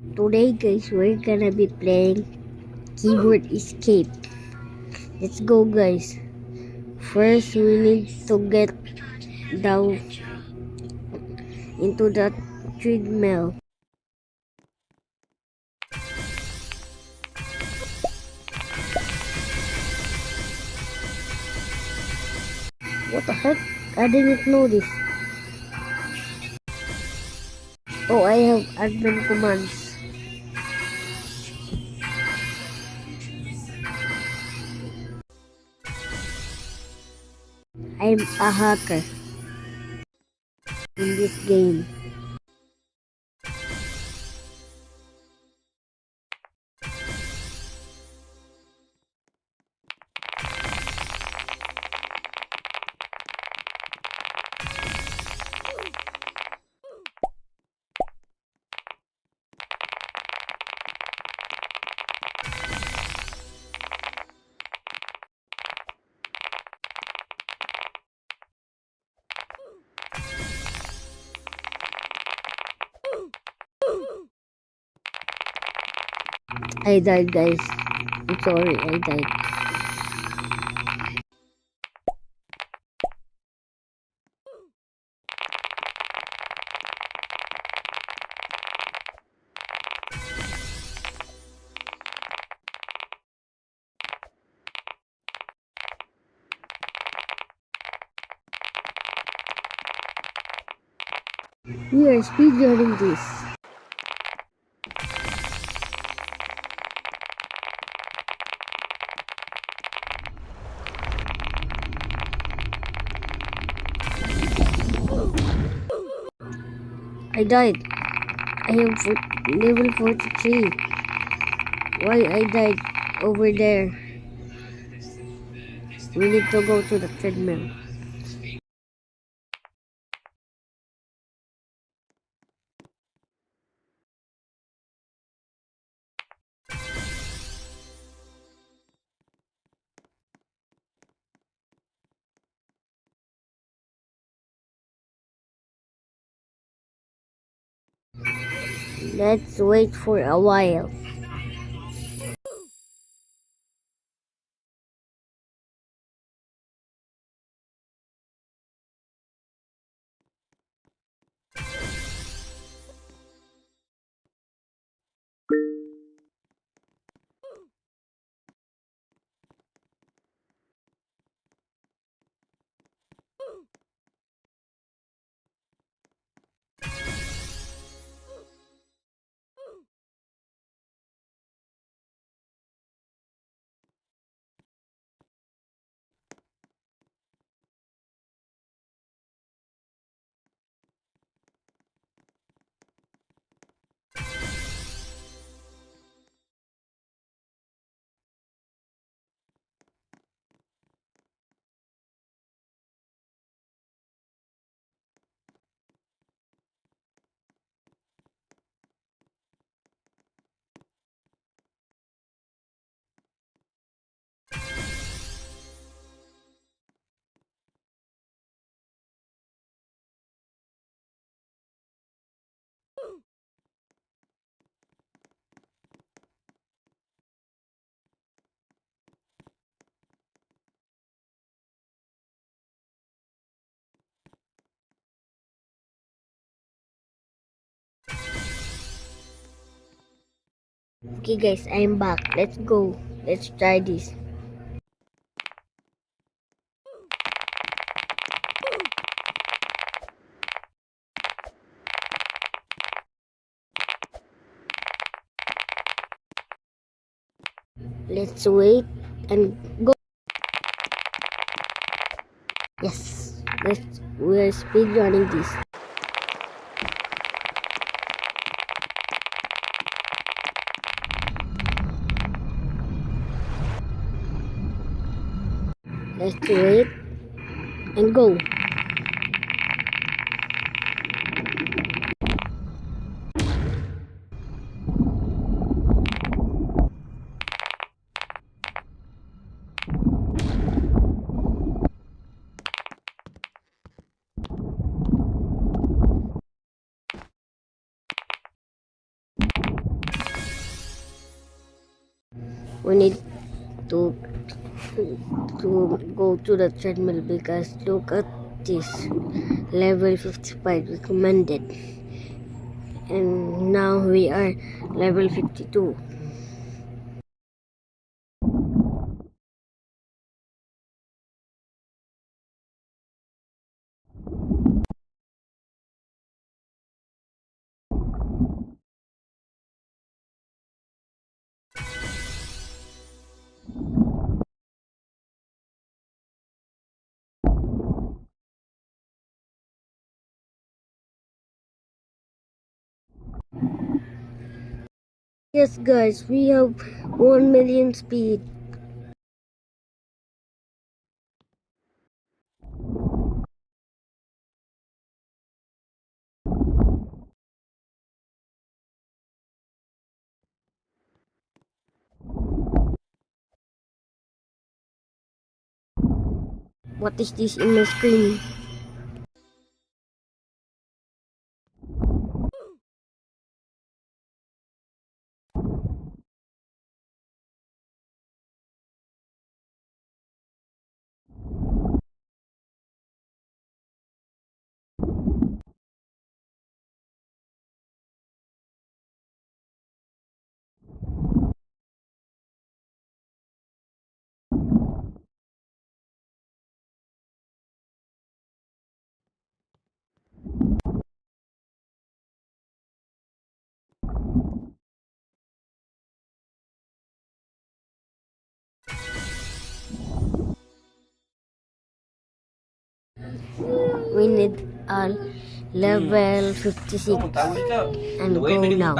Today guys, we're gonna be playing Keyboard Escape. Let's go guys. First, we need to get down into that treadmill. What the heck? I didn't know this. Oh, I have admin commands. I'm a hacker in this game. I died guys. I'm sorry, I died. We are speedrunning this. I died. I am level 43. Why I died over there? We need to go to the treadmill. Let's wait for a while. Okay guys, I'm back. Let's go. Let's try this. Let's wait and go. Yes. We're speedrunning this. Let's wait and go. we need to to go to the treadmill because look at this, level 55 recommended, and now we are level 52. Yes guys, we have 1 million speed. What is this in my screen? We need a level 56 and go now.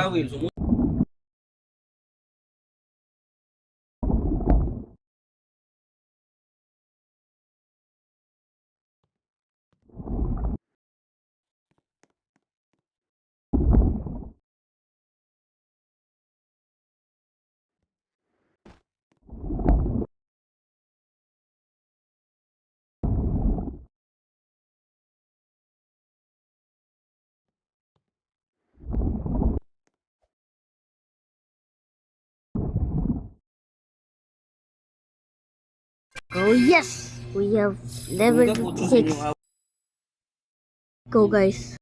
Oh yes! We have level 56. Go guys.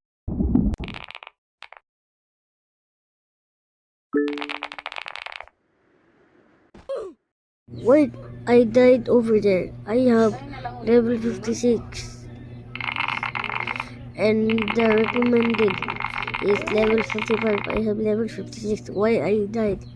Wait, I died over there. I have level 56 and the recommended is level 55. I have level 56. Why I died?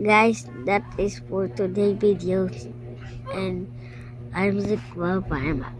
Guys, that is for today videos, and I'm Zikwa Parma.